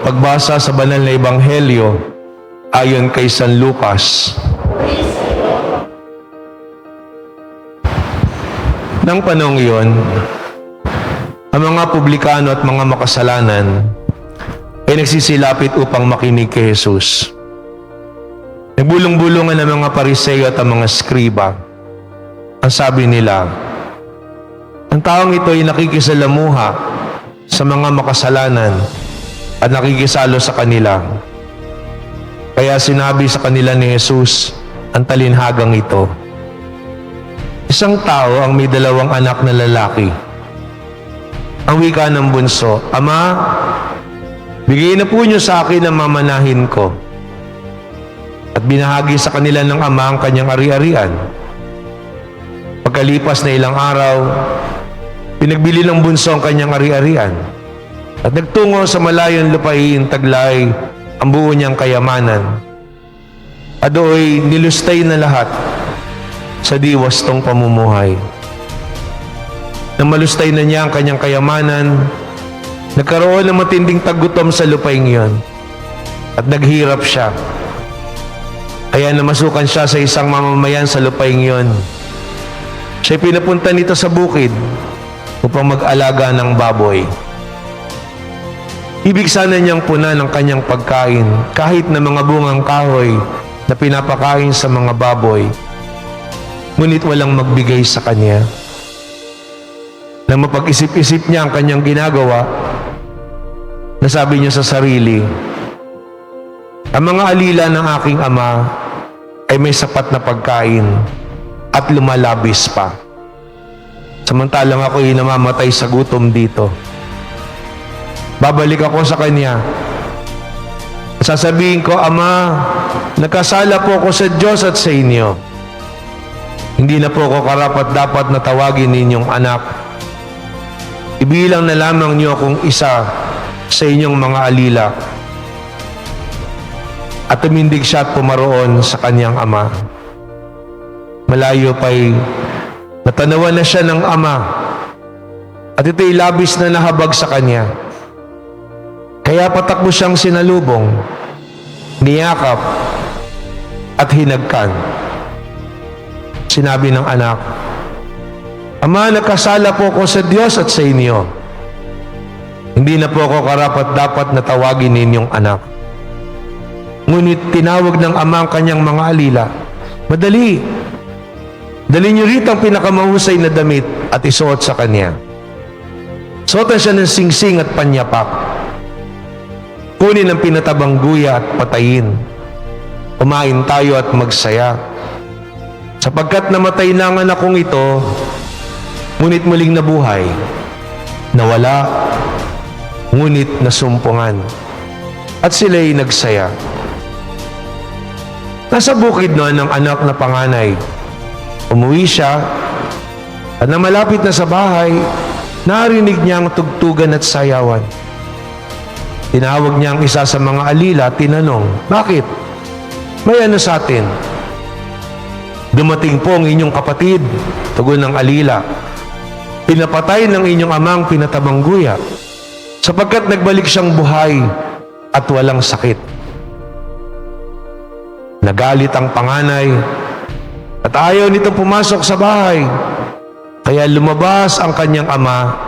Pagbasa sa banal na ebanghelyo ayon kay San Lucas. Nang panahong iyon, ang mga publikano at mga makasalanan ay nagsisilapit upang makinig kay Jesus. Nagbulong-bulungan ang mga Pariseo at ang mga skriba. Ang sabi nila, ang taong ito ay nakikisalamuha sa mga makasalanan at nakikisalo sa kanila. Kaya sinabi sa kanila ni Jesus ang talinhagang ito. Isang tao ang may 2 anak na lalaki. Ang wika ng bunso, Ama, bigay na po niyo sa akin ang mamanahin ko. At binahagi sa kanila ng ama ang kanyang ari-arian. Pagkalipas na ilang araw, pinagbili ng bunso ang kanyang ari-arian. At nagtungo sa malayong lupain taglay ang buo niyang kayamanan. At do'y nilustay na lahat sa diwastong pamumuhay. Nang malustay na niya ang kanyang kayamanan, nagkaroon ng matinding taggutom sa lupaing iyon at naghirap siya. Kaya namasukan siya sa isang mamamayan sa lupaing iyon. Siya'y pinapunta nito sa bukid upang mag-alaga ng baboy. Ibig sana niyang punan ang kanyang pagkain kahit na mga bungang kahoy na pinapakain sa mga baboy. Ngunit walang magbigay sa kanya. Nang mapag-isip-isip niya ang kanyang ginagawa, nasabi niya sa sarili, ang mga alila ng aking ama ay may sapat na pagkain at lumalabis pa. Samantalang ako'y namamatay sa gutom dito. Babalik ako sa kanya. Sasabihin ko, Ama, nagkasala po ako sa Diyos at sa inyo. Hindi na po ako karapat-dapat na tawagin ninyong anak. Ibilang na lamang niyo akong isa sa inyong mga alila. At tumindig siya at pumaroon sa kanyang ama. Malayo pa'y natanawan na siya ng ama at ito'y labis na nahabag sa kanya. Kaya patakbo siyang sinalubong, niyakap at hinagkan. Sinabi ng anak, Ama, nagkasala po ako sa Diyos at sa inyo. Hindi na po ako karapat-dapat na tawagin ninyong anak. Ngunit tinawag ng ama ang kanyang mga alila, Madali, dali niyo rito ang pinakamahusay na damit at isuot sa kanya. Suotan siya ng singsing at panyapak. Kunin ang pinatabang guya at patayin. Kumain tayo at magsaya. Sapagkat namatay na ang anak kong ito, ngunit muling nabuhay, nawala, ngunit nasumpungan. At sila'y nagsaya. Nasa bukid noon ang anak na panganay. Umuwi siya, at nang malapit na sa bahay, narinig niya ang tugtugan at sayawan. Tinawag niya ang isa sa mga alila at tinanong, Bakit? May ano sa atin? Dumating po ang inyong kapatid, tugon ng alila. Pinapatay ng inyong amang pinatabang guya, sapagkat nagbalik siyang buhay at walang sakit. Nagalit ang panganay at ayaw nitong pumasok sa bahay. Kaya lumabas ang kanyang ama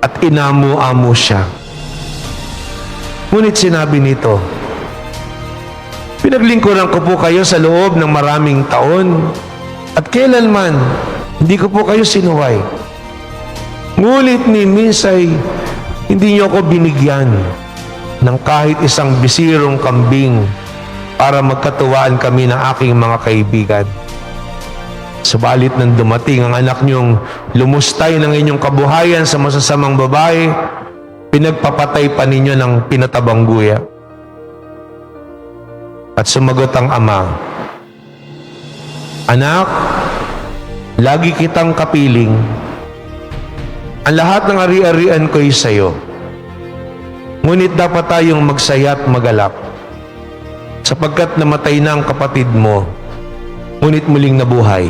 at inamu-amu siya. Ngunit sinabi nito, Pinaglingkuran ko po kayo sa loob ng maraming taon at kailanman hindi ko po kayo sinuway. Ngunit ni minsay hindi niyo ako binigyan ng kahit isang bisirong kambing para magkatuwaan kami ng aking mga kaibigan. Subalit nang dumating ang anak niyong lumustay ng inyong kabuhayan sa masasamang babae, pinagpapatay pa ninyo ng pinatabang guya. At sumagot ang ama, Anak, lagi kitang kapiling. Ang lahat ng ari-arian ko'y sa'yo. Ngunit dapat tayong magsaya at magalak, sapagkat namatay na ang kapatid mo, ngunit muling nabuhay.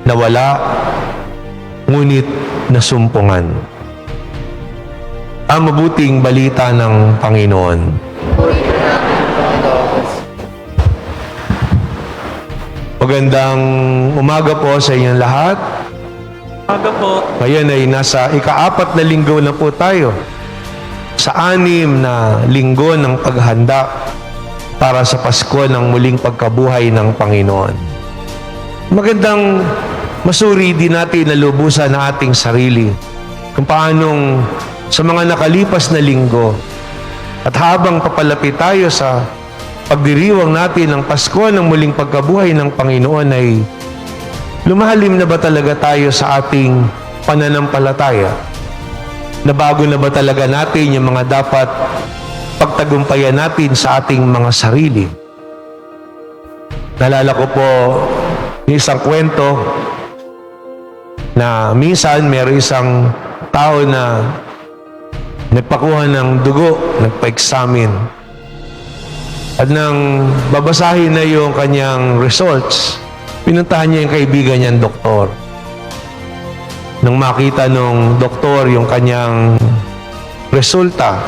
Nawala, ngunit nasumpungan. ang mabuting balita ng Panginoon. Magandang umaga po sa inyong lahat. Umaga po. Ngayon ay nasa ika-4 na linggo na po tayo sa 6 na linggo ng paghanda para sa Pasko ng muling pagkabuhay ng Panginoon. Magandang masuri din natin na lubusan na ating sarili kung paanong sa mga nakalipas na linggo at habang papalapit tayo sa pagdiriwang natin ng Pasko ng muling pagkabuhay ng Panginoon ay lumahalim na ba talaga tayo sa ating pananampalataya? Nabago na ba talaga natin yung mga dapat pagtagumpayan natin sa ating mga sarili? Naalala ko po yung isang kwento na minsan mayroong isang tao na nagpakuha ng dugo, nagpa-examine. At nang babasahin na yung kanyang results, pinuntahan niya yung kaibigan niyang doktor. Nang makita nung doktor yung kanyang resulta,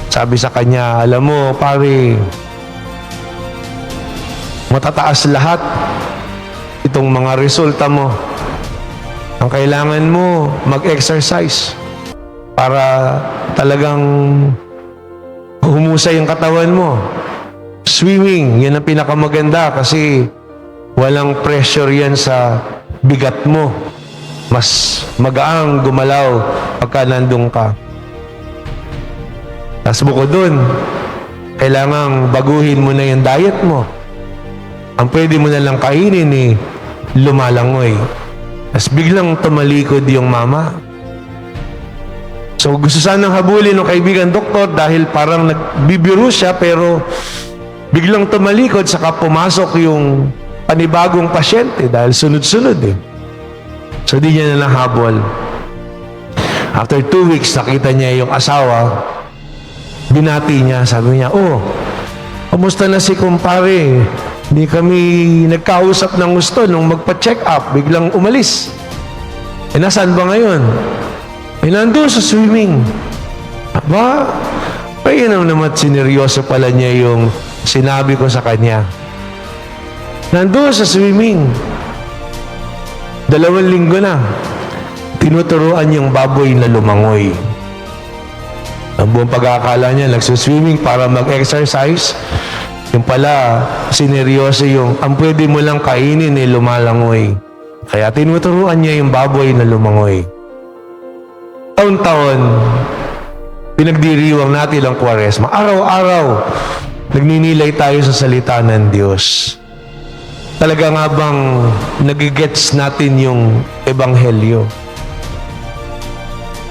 sabi sa kanya, alam mo, pare, matataas lahat itong mga resulta mo. Ang kailangan mo, mag-exercise para talagang humusay yung katawan mo. Swimming, yan ang pinakamaganda kasi walang pressure yan sa bigat mo. Mas magaang gumalaw pagka nandun ka. Tapos bukod dun, kailangang baguhin mo na yung diet mo. Ang pwede mo na lang kainin lumalangoy. Tapos biglang tumalikod yung mama. So gusto sanang habulin ng kaibigan doktor dahil parang nagbibiro siya pero biglang tumalikod saka pumasok yung panibagong pasyente dahil sunod-sunod So di niya na nahabol. After 2 weeks, nakita niya yung asawa, binati niya, sabi niya, oh, kamusta na si kumpare? Hindi kami nagkausap ng gusto nung magpa-check up, biglang umalis. Nasaan ba ngayon? Nandun sa swimming. Aba, painam naman sineryoso pala niya yung sinabi ko sa kanya. Nandun sa swimming. 2 linggo na. Tinuturuan yung baboy na lumangoy. Ang buong pag-aakala niya, nagsuswimming para mag-exercise. Yung pala, sineryoso yung ang pwede mo lang kainin lumalangoy. Kaya tinuturuan niya yung baboy na lumangoy. Taon-taon, pinagdiriwang natin ang Kwaresma. Araw-araw, nagninilay tayo sa salita ng Diyos. Talaga nga bang nagigets natin yung Ebanghelyo?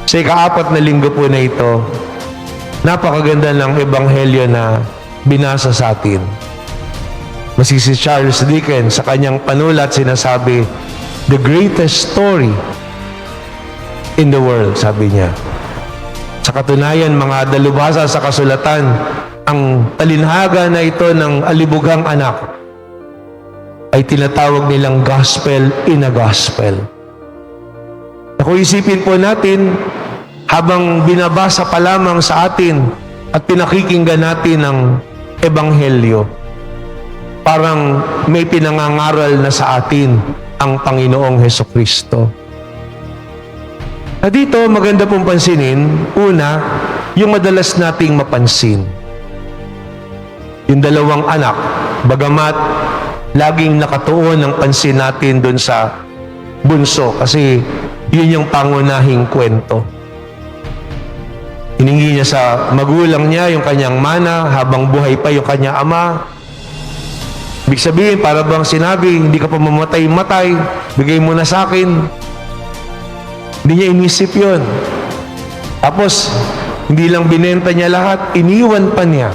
Sa ika-4 na linggo po na ito, napakaganda ng Ebanghelyo na binasa sa atin. Si Charles Dickens sa kanyang panulat sinasabi, the greatest story in the world, sabi niya. Sa katunayan, mga dalubhasa sa kasulatan, ang talinhaga na ito ng alibughang anak ay tinatawag nilang gospel in a gospel. Kung isipin po natin, habang binabasa pa lamang sa atin at pinakikinggan natin ang Ebanghelyo, parang may pinangangaral na sa atin ang Panginoong Hesukristo. At dito, maganda pong pansinin, una, yung madalas nating mapansin. Yung 2 anak, bagamat laging nakatuon ang pansin natin doon sa bunso kasi yun yung pangunahing kwento. Hiningi niya sa magulang niya yung kanyang mana habang buhay pa yung kanyang ama. Ibig sabihin, para bang sinabi, hindi ka pa mamatay-matay, bigay mo na sa akin. Hindi niya inisip yun. Tapos, hindi lang binenta niya lahat, iniwan pa niya.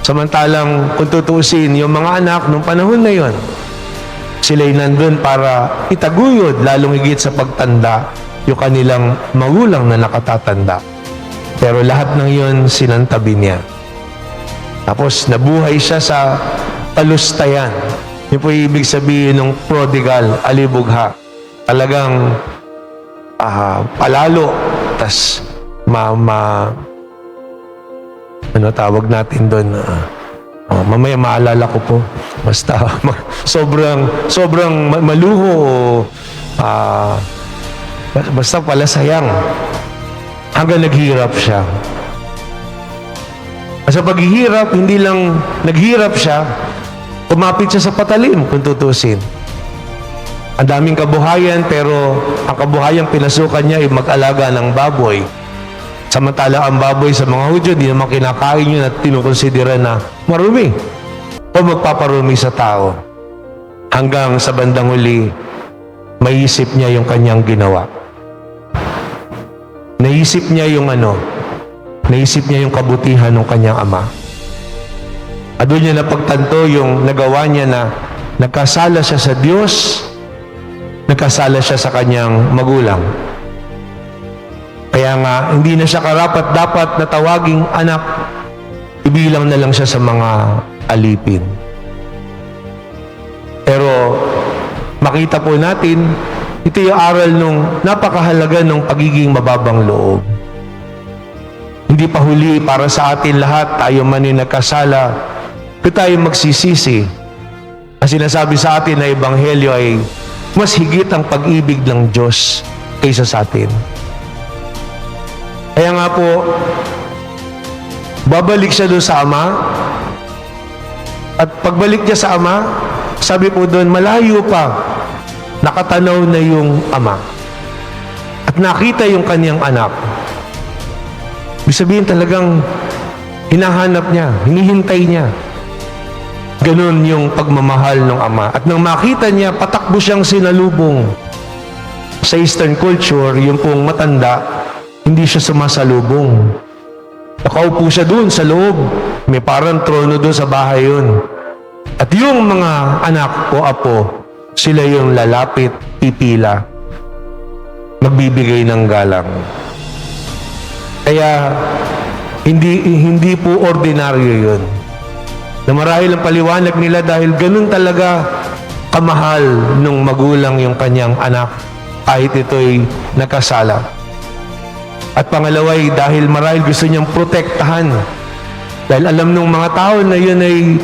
Samantalang, kung tutuusin, yung mga anak nung panahon na yon, sila'y nandun para itaguyod, lalong higit sa pagtanda, yung kanilang magulang na nakatatanda. Pero lahat ng yon, sinantabi niya. Tapos, nabuhay siya sa palustayan. Yun po ibig sabihin ng prodigal, alibugha. Talagang palalo, tas ano tawag natin doon, mamaya maalala ko po. Basta sobrang maluho o basta pala sayang hanggang naghirap siya. Sa paghihirap, hindi lang naghirap siya, umapit siya sa patalim kung tutusin. Ang daming kabuhayan, pero ang kabuhayang pinasukan niya ay mag-alaga ng baboy. Samantala ang baboy sa mga Hudyo, di naman kinakain yun at tinukonsidera na marumi o magpaparumi sa tao. Hanggang sa bandang huli, maisip niya yung kanyang ginawa. Naisip niya yung naisip niya yung kabutihan ng kanyang ama. At doon niya napagtanto yung nagawa niya na nagkasala siya sa Diyos, nagkasala siya sa kanyang magulang. Kaya nga, hindi na siya karapat-dapat na tawaging anak, ibilang na lang siya sa mga alipin. Pero, makita po natin, ito yung aral nung napakahalaga ng pagiging mababang loob. Hindi pa huli para sa atin lahat, tayo man yung nagkasala, kung tayo magsisisi. Ang sinasabi sa atin na Ebanghelyo ay mas higit ang pag-ibig ng Diyos kaysa sa atin. Kaya nga po, babalik siya doon sa Ama, at pagbalik niya sa Ama, sabi po doon, malayo pa, nakatanaw na yung Ama. At nakita yung kanyang anak. Ibig sabihin talagang hinahanap niya, hinihintay niya. Ganun yung pagmamahal ng Ama. At nang makita niya, patakbo siyang sinalubong. Sa Eastern culture, yung pong matanda, hindi siya sumasalubong. Nakaupo siya doon sa loob. May parang trono doon sa bahay yun. At yung mga anak o apo, sila yung lalapit, pipila, magbibigay ng galang. Kaya, hindi po ordinaryo yun. Na marahil ang paliwanag nila dahil ganun talaga kamahal nung magulang yung kanyang anak kahit ito'y nakasala. At pangalaway, dahil marahil gusto niyang protektahan. Dahil alam nung mga tao na yun ay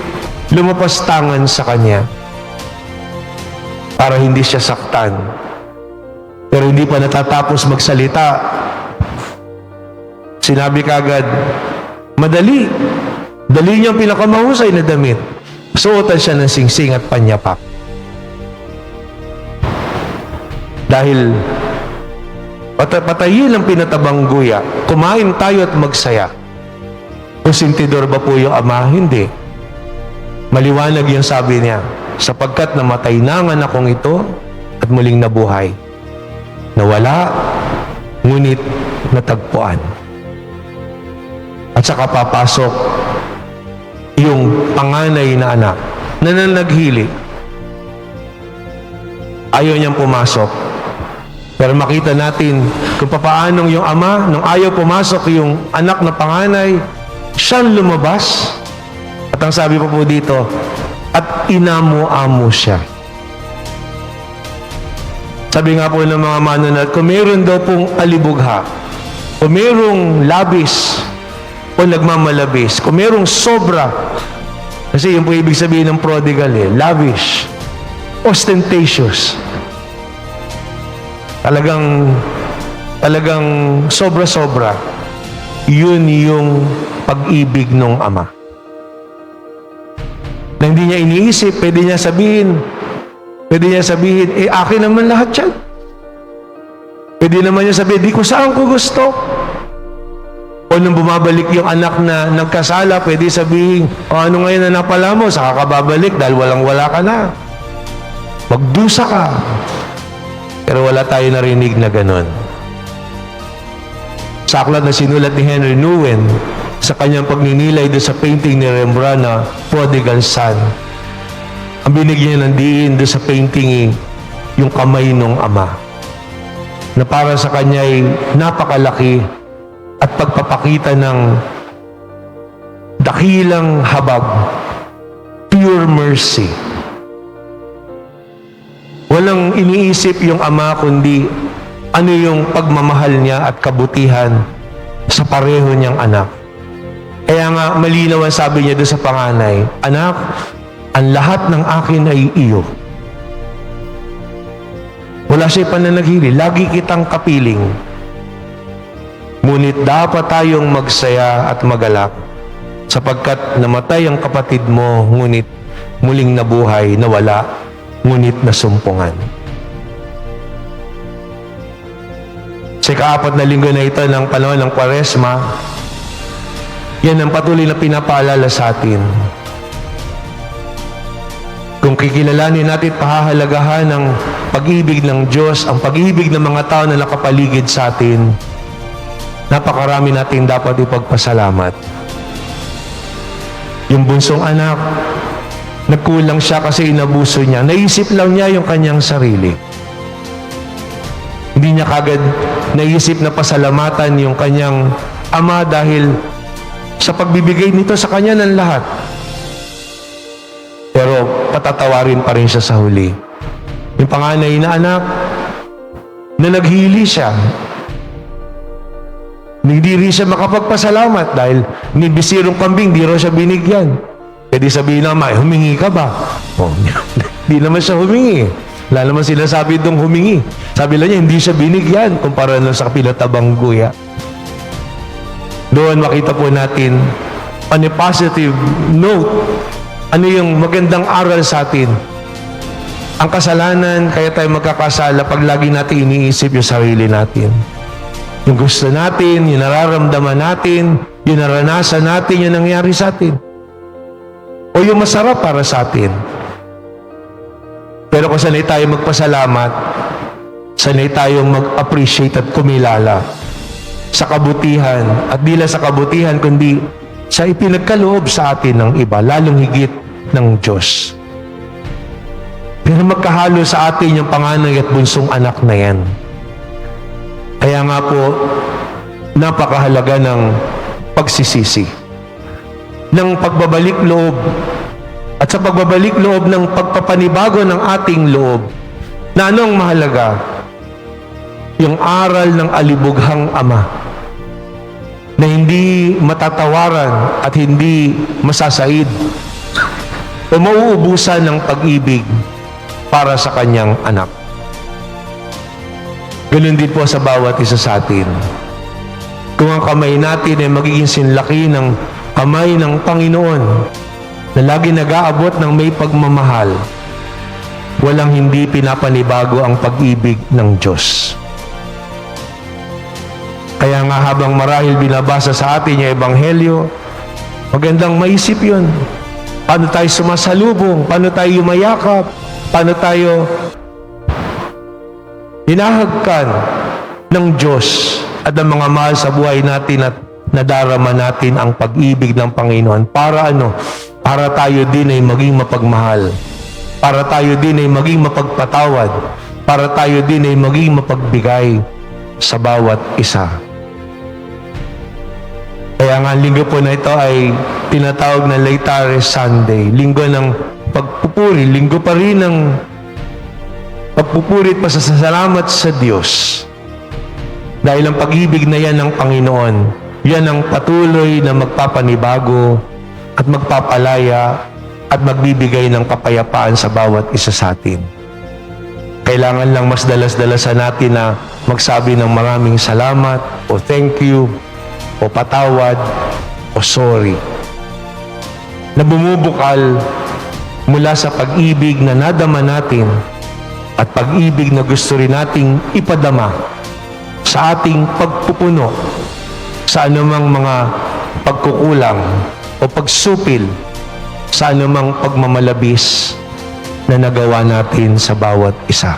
lumapastangan sa kanya para hindi siya saktan. Pero hindi pa natatapos magsalita. Sinabi kagad, madali. Dali niyang pinakamahusay na damit. Suotan siya ng singsing at panyapak. Dahil patayin ang pinatabang guya, kumain tayo at magsaya. Konsentidor ba po yung Ama? Hindi. Maliwanag yung sabi niya, sapagkat namatay na ang anak kong ito at muling nabuhay. Nawala, ngunit natagpuan. At saka papasok yung panganay na anak na nanaghili. Ayaw niyang pumasok. Pero makita natin kung papaanong yung ama, nung ayaw pumasok yung anak na panganay, siyang lumabas. At ang sabi pa po dito, at inamo-amo siya. Sabi nga po ng mga manunod, kung meron daw pong alibugha, kung merong labis, o nagmamalabis, kung merong sobra, kasi yun po ibig sabihin ng prodigal lavish, ostentatious, talagang sobra-sobra, yun yung pag-ibig ng Ama. Na hindi niya iniisip, pwede niya sabihin, akin naman lahat yan. Pwede naman niya sabihin, di ko saan ko gusto. O nung bumabalik yung anak na nagkasala, pwede sabihin, ano ngayon na napala mo, saka ka babalik dahil walang-wala ka na. Magdusa ka. Pero wala tayo narinig na ganon. Sa aklat na sinulat ni Henry Nouwen, sa kanyang pagninilay doon sa painting ni Rembrandt na Prodigal Son, ang binigyan ng diin doon sa painting yung kamay ng Ama, na para sa kanya ay napakalaki at pagpapakita ng dakilang habag, pure mercy. Walang iniisip yung Ama kundi ano yung pagmamahal niya at kabutihan sa pareho niyang anak. Kaya nga malinaw ang sabi niya doon sa panganay, "Anak, ang lahat ng akin ay iyo." Wala siya pananaghili, lagi kitang kapiling. Ngunit dapat tayong magsaya at magalak sapagkat namatay ang kapatid mo, ngunit muling nabuhay, nawala, ngunit nasumpungan. Sa ika-4 na linggo na ito ng panahon ng Kwaresma, yan ang patuloy na pinapaalala sa atin. Kung kikilalanin natin, pahahalagahan ng pag-ibig ng Diyos, ang pag-ibig ng mga tao na nakapaligid sa atin, napakarami natin dapat ipagpasalamat. Yung bunsong anak, nagkulang siya kasi inabuso niya. Naisip lang niya yung kanyang sarili. Hindi niya kagad naisip na pasalamatan yung kanyang ama dahil sa pagbibigay nito sa kanya ng lahat. Pero patatawarin pa rin siya sa huli. Yung panganay na anak, na naghili siya, hindi rin siya makapagpasalamat dahil nibisirong kambing, di raw siya binigyan. E di sabihin naman, humingi ka ba? Oh, di naman siya humingi. Wala naman sinasabi itong humingi. Sabi lang niya, hindi siya binigyan kumpara na sa kapila-tabang guya. Doon makita po natin on a positive note, ano yung magandang aral sa atin. Ang kasalanan, kaya tayo magkakasala pag lagi natin iniisip yung sarili natin. Yung gusto natin, yung nararamdaman natin, yung naranasan natin, yung nangyari sa atin. O yung masarap para sa atin. Pero kung sanay tayo magpasalamat, sanay tayong mag-appreciate at kumilala sa kabutihan, at di lang sa kabutihan, kundi sa ipinagkaloob sa atin ng iba, lalong higit ng Diyos. Pero magkahalo sa atin yung panganay at bunsong anak na yan. Kaya nga po, napakahalaga ng pagsisisi, ng pagbabalik loob, at sa pagbabalik loob ng pagpapanibago ng ating loob, na anong mahalaga? Yung aral ng alibughang ama, na hindi matatawaran at hindi masasaid o mauubusan ng pag-ibig para sa kanyang anak. Ganun din po sa bawat isa sa atin. Kung ang kamay natin ay magiging sinlaki ng kamay ng Panginoon na lagi nag-aabot ng may pagmamahal, walang hindi pinapanibago ang pag-ibig ng Diyos. Kaya nga habang marahil binabasa sa atin yung Ebanghelyo, magandang maisip yun. Paano tayo sumasalubong? Paano tayo yumayakap? Paano tayo hinahagkan ng Diyos at ng mga mahal sa buhay natin at nadarama natin ang pag-ibig ng Panginoon. Para ano? Para tayo din ay maging mapagmahal. Para tayo din ay maging mapagpatawad. Para tayo din ay maging mapagbigay sa bawat isa. Kaya nga, linggo po na ito ay tinatawag na Laetares Sunday. Linggo ng pagpupuri. Linggo pa rin ng pagpupuri at pasasalamat sa Diyos. Dahil ang pag-ibig na yan ng Panginoon, yan ang patuloy na magpapanibago at magpapalaya at magbibigay ng kapayapaan sa bawat isa sa atin. Kailangan lang mas dalas-dalasan natin na magsabi ng maraming salamat o thank you o patawad o sorry. Na bumubukal mula sa pag-ibig na nadama natin at pag-ibig na gusto rin nating ipadama sa ating pagpupuno sa anumang mga pagkukulang o pagsupil sa anumang pagmamalabis na nagawa natin sa bawat isa.